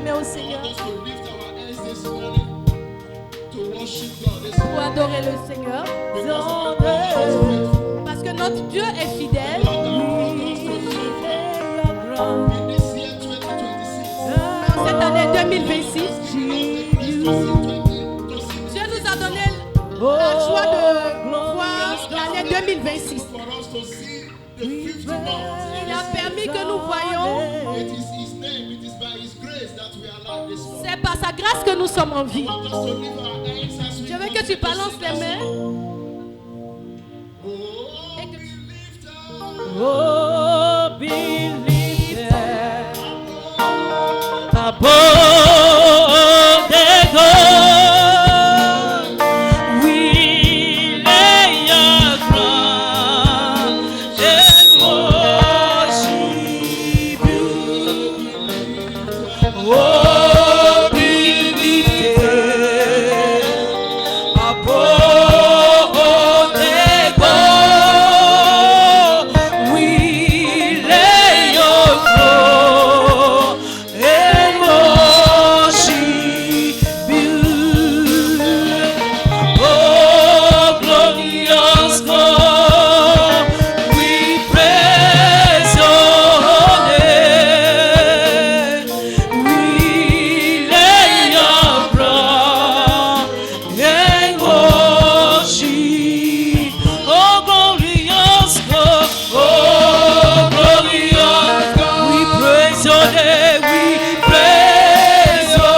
mains au Seigneur pour adorer le Seigneur. Parce que notre Dieu est fidèle. Dans cette année 2026, Dieu nous a donné la joie de voir l'année 2026. Il a permis que nous voyions. C'est par sa grâce que nous sommes en vie. Je veux que tu balances les mains. Et que tu... Oh, believe that. Above the God, we lay our crown and worship you. Oh, believe that. Above the God, we lay your throne and worship you. Oh, glorious God, we praise your name. We lay your crown and worship. Oh, glorious God, oh, glorious God, we praise your name. We praise your.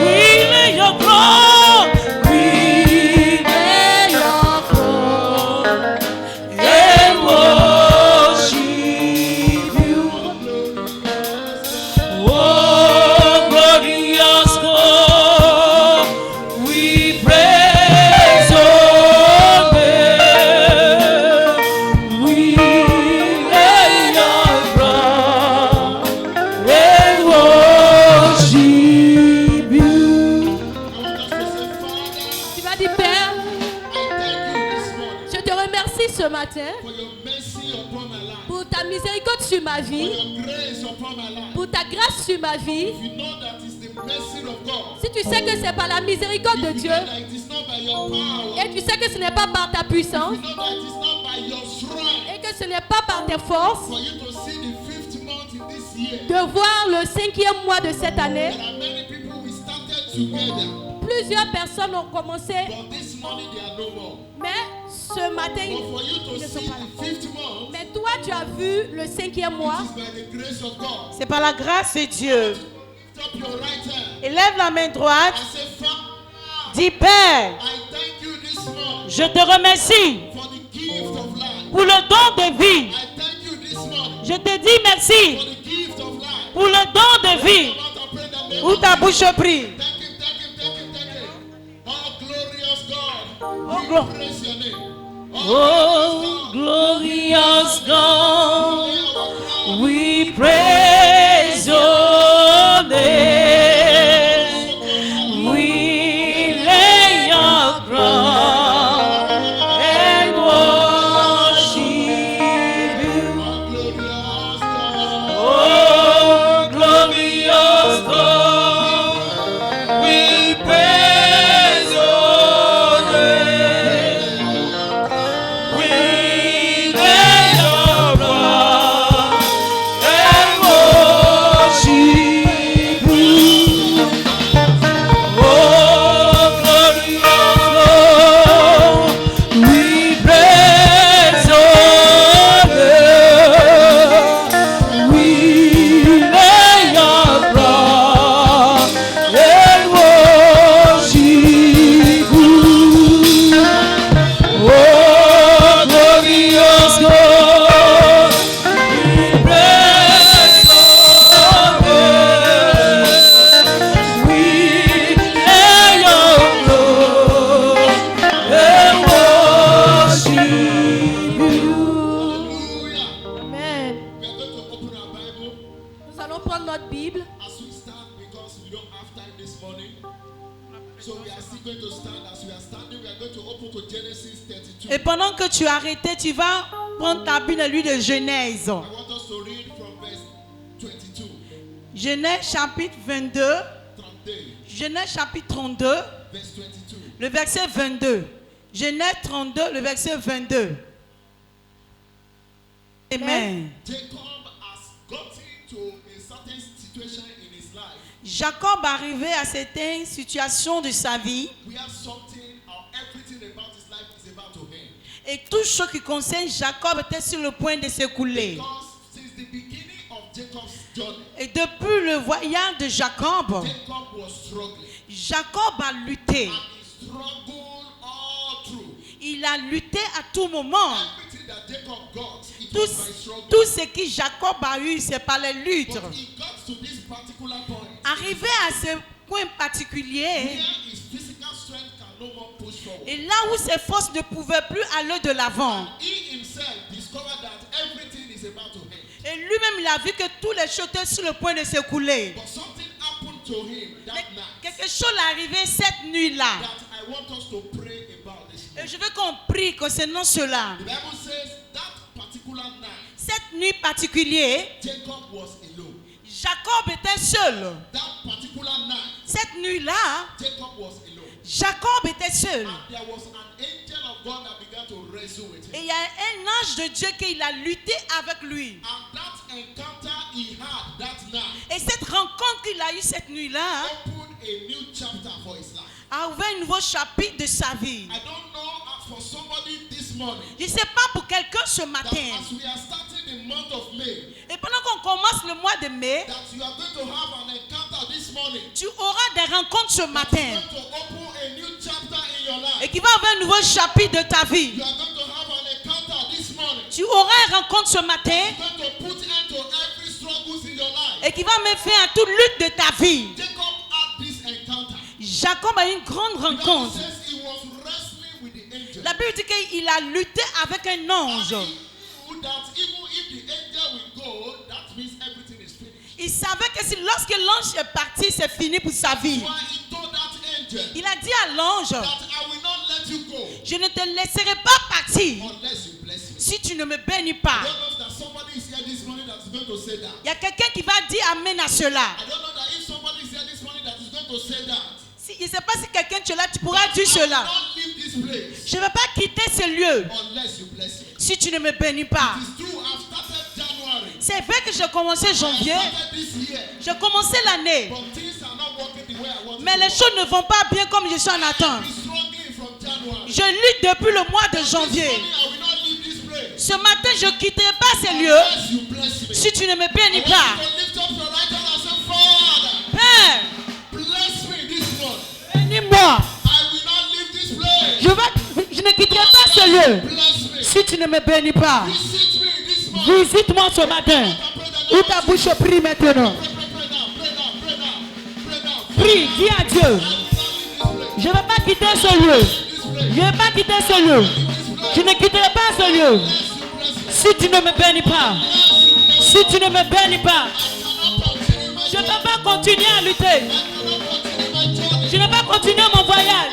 We lay your crown. We lay your crown and worship you. Oh, glorious God, we praise your name. We lay your crown and worship you. Tu vas dire, Père, je te remercie ce matin pour ta miséricorde sur ma vie, pour ta grâce sur ma vie. Si tu sais que c'est par la miséricorde de Dieu et tu sais que ce n'est pas par ta puissance et que ce n'est pas par tes forces de voir le 5e mois de cette année, plusieurs personnes ont commencé, mais ce matin, ils ne sont pas là. Mais toi, tu as vu le 5e mois. C'est par la grâce de Dieu. Élève la main droite. Dis, Père, je te remercie pour le don de vie. Je te dis merci pour le don de vie. Où ta bouche prie. Oh, glorious God, we praise your name. We lay your crown and worship you. Oh, glorious God, we praise your name. We lay your crown and worship you. Oh, glorious God, we praise your name. We lay your crown and worship you. Oh, glorious God, we praise your name. We lay your throne and worship you. Amen. Nous allons prendre notre Bible. As we stand, because we don't have time this morning, so we are still going to stand. As we are standing, we are going to open to Genesis 32. Et pendant que tu es arrêté, tu vas prendre ta Bible et lui de Genèse. I want us to read from verse 22. Genèse chapitre 22. Genèse chapitre 32. Le verset 22. Genèse 32, le verset 22. Amen. Jacob arrivait à certaines situations de sa vie. Et tout ce qui concerne Jacob était sur le point de s'écouler. Et depuis le voyage de Jacob, Jacob a lutté. Il a lutté à tout moment. Tout ce que Jacob a eu, c'est par les luttes. Arrivé à ce point particulier, et là où ses forces ne pouvaient plus aller de l'avant, et lui-même il a vu que toutes les choses étaient sur le point de s'écouler. Quelque chose est arrivé cette nuit-là. Et je veux qu'on prie concernant cela. Cette nuit particulière, Jacob était seul. Cette nuit-là, Jacob était seul. Et il y a un ange de Dieu qui a lutté avec lui. Et cette rencontre qu'il a eue cette nuit-là a ouvert un nouveau chapitre de sa vie. Je ne sais pas pour quelqu'un ce matin. Et pendant qu'on commence le mois de mai, tu auras des rencontres ce matin. Et qui va ouvrir un nouveau chapitre de ta vie. Tu auras une rencontre ce matin. Et qui va mettre fin à toute lutte de ta vie. Jacob a eu une grande rencontre. La Bible dit qu'il a lutté avec un ange. Il savait que si lorsque l'ange est parti, c'est fini pour sa vie. Il a dit à l'ange, je ne te laisserai pas partir si tu ne me bénis pas. Il y a quelqu'un qui va dire amen à cela. Je ne sais pas si quelqu'un est là, tu pourras dire cela. Je ne vais pas quitter ce lieu si tu ne me bénis pas. C'est vrai que j'ai commencé janvier, j'ai commencé l'année, mais les choses ne vont pas bien comme je suis en attente. Je lutte depuis le mois de janvier. Ce matin, je ne quitterai pas ces lieux si tu ne me bénis pas. Père, bénis-moi. Je ne quitterai pas ce lieu si tu ne me bénis pas. Visite-moi ce matin. Où ta bouche prie maintenant. Prie, dis à Dieu. Je ne vais pas quitter ce lieu. Je ne vais pas quitter ce lieu. Je ne quitterai pas ce lieu si tu ne me bénis pas. Si tu ne me bénis pas, je ne vais pas continuer à lutter. Je ne vais pas continuer mon voyage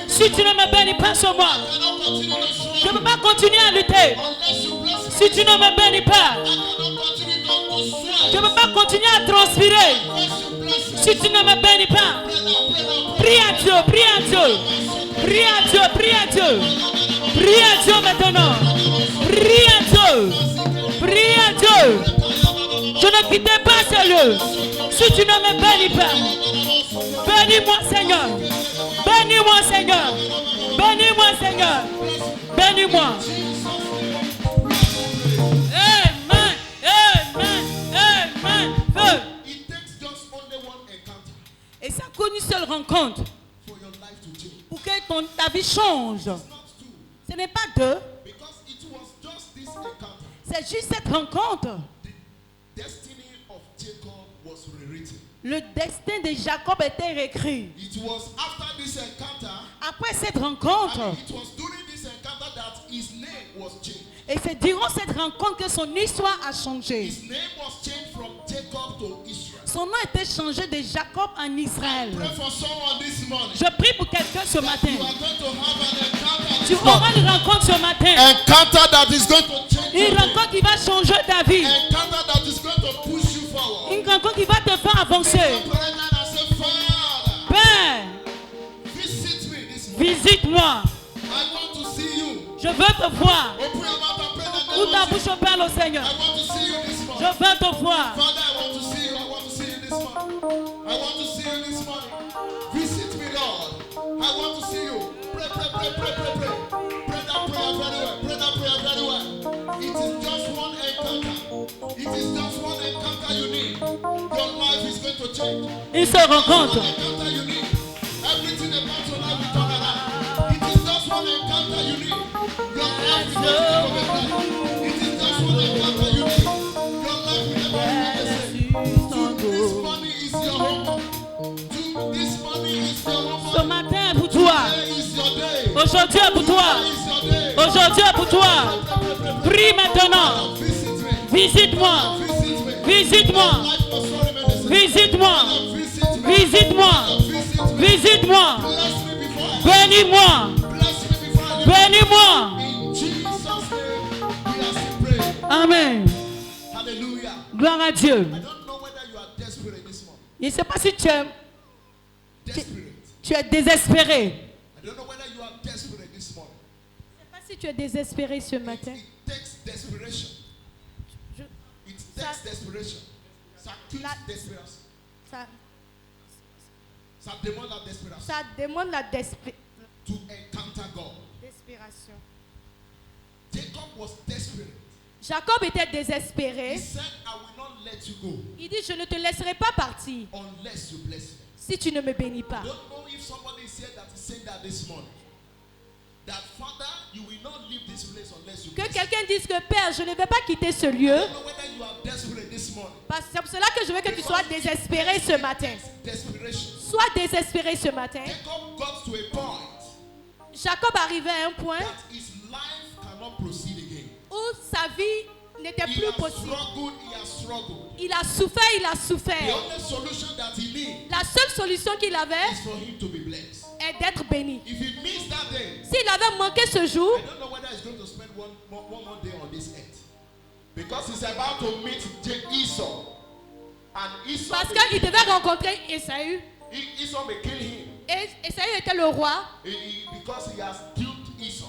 si tu ne me bénis pas ce mois. Je ne vais pas continuer à lutter si tu ne me bénis pas. Je ne vais pas continuer à transpirer si tu ne me bénis pas. Prie à Dieu, prie à Dieu. Prie à Dieu, prie à Dieu. Prie à Dieu maintenant. Prie à Dieu. Prie à Dieu. Je ne quitterai pas ce lieu si tu ne me bénis pas. Bénis-moi Seigneur. Bénis-moi Seigneur. Bénis-moi Seigneur. Bénis-moi. Amen. Amen. Amen. Feu. Et ça connu une seule rencontre pour que ta vie change. Ce n'est pas deux. C'est juste cette rencontre. Le destin de Jacob était réécrit. Après cette rencontre, et c'est durant cette rencontre que son histoire a changé. Son nom était changé de Jacob en Israël. Je prie pour quelqu'un ce matin. Tu auras une rencontre ce matin. Une rencontre qui va changer ta vie. forward. Une rencontre qui va te faire avancer. Pray that and say, Father, Père, visit me this morning. visite-moi. I want to see you. Je veux te voir. Open your mouth and pray that Ouvre ta bouche, parle au Seigneur. I want to see you this Je morning. veux te voir. Father, I want to see you. I want to see you this morning. I want to see you this morning. Visit me, Lord. I want to see you. Pray, pray, pray, pray, pray, pray. Pray that prayer very well. Pray that prayer very well. It is just one encounter. It is just one encounter you need. Your life is going to change. Ils se rencontrent. One encounter you need. Everything about your life will turn around. It is just one encounter you need. Your life is going to be better. It is just one encounter you need. Your life will never be the same. This money is your home. This money is your home. Ce matin est pour toi. Today is your day. Aujourd'hui est pour toi. Today is your day. Aujourd'hui est pour toi. Prie maintenant. Visit me. Visite-moi. Visit me. Visite-moi. Life must not remain the same. Visite-moi. Visit me. Visite-moi. Visit me. Visite-moi. Bless me before I Bénis-moi. bless me before I leave. Bénis-moi. In Jesus' name, we are still praying. Amen. Hallelujah. Gloire à Dieu. I don't know whether you are desperate this morning. Je ne sais pas si tu es Desperate. désespéré. I don't know whether you are desperate this morning. Je ne sais pas si tu es désespéré ce matin. It takes desperation. Je- It takes desperation. Ça quitte La- desperation. Ça, Ça demande la desperation. ça demande la To encounter God. desperation. Jacob was desperate. Jacob était He désespéré. said, I will not let you go Il dit, je ne te laisserai pas partir unless you bless me. si tu ne me bénis pas. I don't know if somebody is here that is saying that this morning. That Father, you will not leave this place unless you Que bless me. quelqu'un dise que Père, je ne vais pas quitter ce lieu. I don't know whether you are desperate this morning. C'est pour cela que je veux que tu sois désespéré ce matin. Desperation. Sois désespéré ce matin. Jacob got to a point Jacob arrivait à un point that his life cannot proceed again. où sa vie n'était He plus has possible. struggled. Il a souffert, il a The souffert. only solution that he needs La seule solution qu'il avait is for him to be blessed. est d'être béni. If he missed that day, S'il avait manqué ce jour, I don't know whether he's going to spend one more day on this earth. Because he's about to meet Esau. And Esau, parce qu'il devait rencontrer Esaü. Esau may kill him Et Esaü était le roi because he has killed Esau.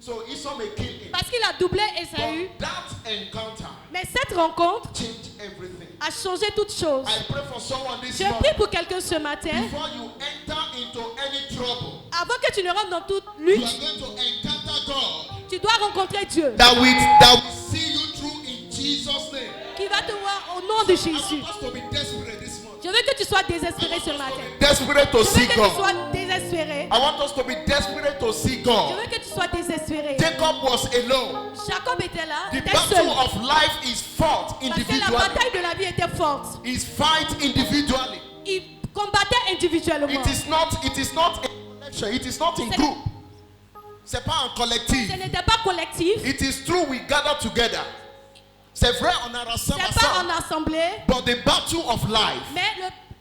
So Esau may kill him. parce qu'il a doublé Esaü. But that encounter Mais cette rencontre changed everything. a changé toutes choses. I pray for someone this Je morning. prie pour quelqu'un ce matin. Before you enter into any trouble, Avant que tu ne rentres dans toute you lutte, are going to encounter God tu dois rencontrer Dieu that will see you through in Jesus' name. qui va te voir au nom de I Jésus. want us to be desperate this morning. Je veux que tu sois désespéré ce matin. Desperate to Je veux see que tu God. sois désespéré. I want us to be desperate to see Je God. veux que tu sois désespéré. Jacob was alone. Jacob était là, The était seul. battle of life is fought Parce que la individually. bataille de la vie était forte. Is fight individually. Il combattait individuellement. It is not a collection. It is not in group. C'est pas un collectif. Ce n'était pas collectif. It is true we gather together. C'est vrai on a rassemblé C'est pas en ensemble. assemblée. But the battle of life, Mais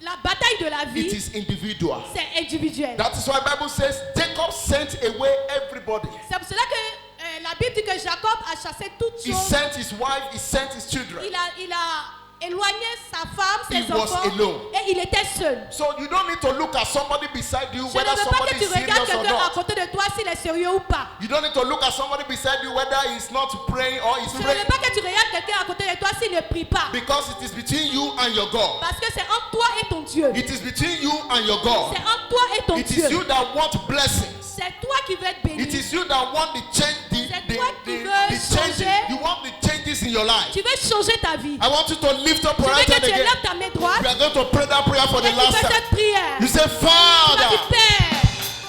la bataille de la it vie, is individual. c'est individuel. That is why Bible says Jacob sent away everybody. C'est pour cela que la Bible dit que Jacob a chassé toutes He choses. sent his wife, he sent his children. Il a éloigné sa femme, ses He was enfants. alone. Et il était seul. So you don't need to look at somebody beside you, Je ne whether veux pas somebody que tu is regardes serious or quelqu'un à not. côté de toi s'il est sérieux ou pas. You don't need to look at somebody beside you, whether he's not praying or he's Je ne praying. veux pas que tu regardes quelqu'un à côté de toi s'il ne prie pas. Because it is between you and your God. Parce que c'est entre toi et ton Dieu. It is between you and your God. C'est entre toi et ton It Dieu. is you that want blessings. C'est toi qui veux être béni. It is you that want the change, C'est toi qui veux changes. changer. You want the changes in your life. Tu veux changer ta vie. I want you to lift up Je your veux right que hand tu again. élèves ta main droite We are going to pray that prayer for the et tu last fais time. cette prière. You say, Tu vas Father, dire, Père,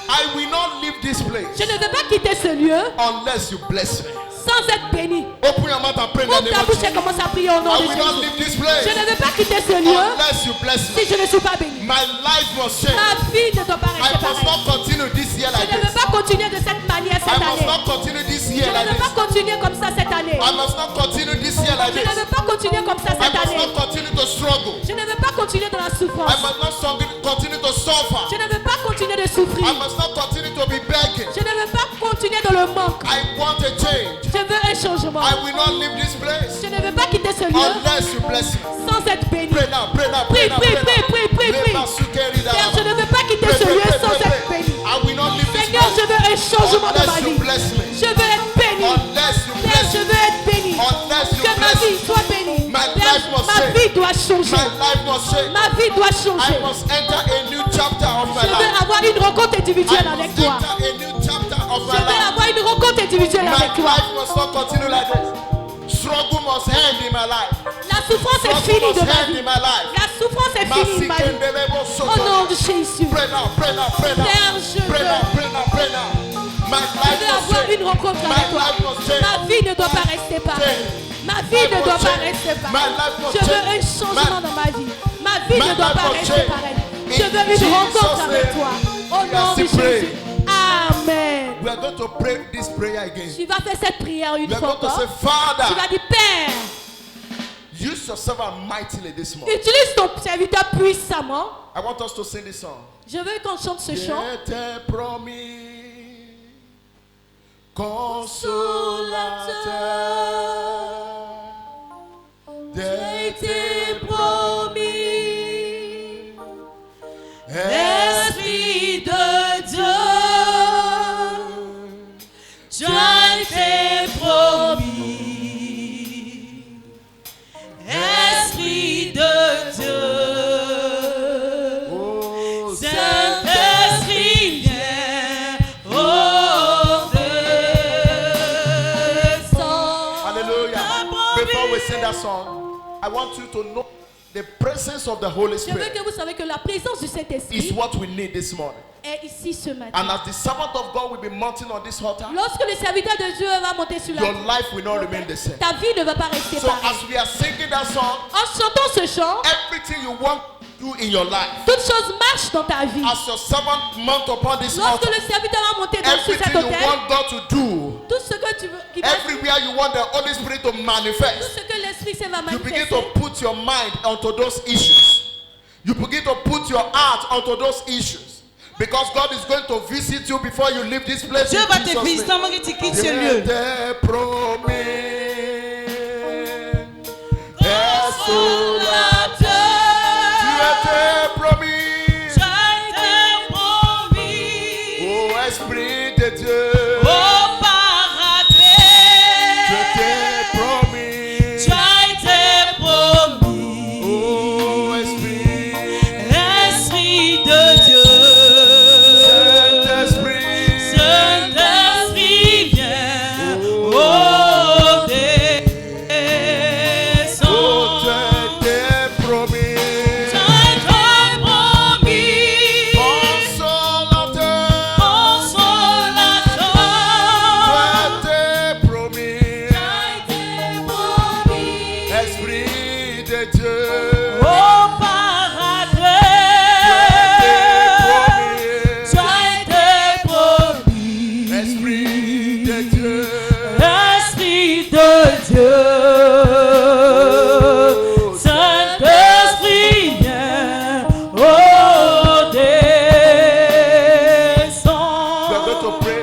I will not leave this place je ne veux pas quitter ce lieu unless you bless me. sans être béni. Open your mouth and pray in the Ouvre name ta of bouche et Jesus. commence à prier au nom I de will not Jésus. leave this place Je ne veux pas quitter ce lieu unless you bless me. si je ne suis pas béni. My life must change. Ma vie ne doit pas I rester must pareille. not continue this year Je like ne veux this. pas continuer de cette manière I cette must année. not continue this Je year ne like veux this. pas continuer comme ça cette année. I must not continue this year like Je ne this. veux pas continuer comme ça I cette must année. not continue to struggle. Je ne veux pas continuer dans la I souffrance. must not continue to suffer. Je ne veux pas continuer de souffrir. I must not continue to be begging. Je ne veux pas continuer dans le manque. I want a change. Je veux un changement. corps. I will not leave this place Je ne veux pas quitter ce lieu unless you bless me. sans être béni. Pray now, pray now, Prie, pray now, prie, pray prie, now. prie, prie, prie. Lema sukeri da Père, lama. je ne veux pas quitter Pray, ce pray, lieu pray, sans pray, être pray. béni. I will not leave this Seigneur, je place veux un changement dans ma unless you vie. bless me. Je veux être béni. Unless you Père, bless je me. veux être béni. Unless you Que ma bless vie me. soit bénie. My Père, life must ma change. vie doit changer. My life must change. Ma vie doit I changer. must enter a new chapter of my Je veux life. avoir une rencontre I individuelle avec must toi. enter a new chapter of Je my veux life. avoir une rencontre individuelle My avec toi. life must not continue like this. Struggle must end in my life. La souffrance est Struggle finie de must ma end vie. in my life. La souffrance est finie de ma vie. Au nom de Jésus. Pray now, pray now, pray now. Père, je Pray now, veux. pray now, pray now. My Je life veux must avoir change. une rencontre My avec toi. life must change. Ma vie ne doit pas rester pareille. Ma vie ne doit pas rester pareille. Je veux un changement dans ma vie. Ma vie ne doit pas rester pareille. Je veux une rencontre avec toi. Au nom de Jésus. Amen. We are going to pray this prayer again. Tu vas faire cette prière une We are fois going to say, encore. Tu Father, vas dire, Père, use your servant mightily this morning. utilise ton serviteur puissamment. I want us to sing this song. Je veux qu'on chante ce chant. Je te promis, consolateur, T'es promis, Esprit de Dieu, tu as été promis. Esprit de Dieu, oh, Saint-Esprit viens au descend. hallelujah. Before we sing that song, I want you to know the presence of the Holy Je veux Spirit que vous savez que la présence du is Saint-Esprit what we need this morning. est ici ce matin. And as the servant of God will be mounting on this altar, Lorsque le serviteur de Dieu va monter sur la your terre, life will not remain the same. ta vie ne va pas rester So pareille. as we are singing that song, En chantant ce chant, everything you want to do in your life, toute chose marche dans ta vie. as your servant mount upon this Lorsque altar, le serviteur va monter sur cet everything you autel, want God to do, tout ce que tu veux, qui va- everywhere you want the Holy Spirit to tout manifest, ce que l'Esprit Saint va you begin manifester, to put your mind onto those issues. You begin to put your heart onto those issues. Because God is going to visit you before you leave this place. Dieu in va te Jesus' visiter name. avant que tu quittes ce Je lieu. te promets, es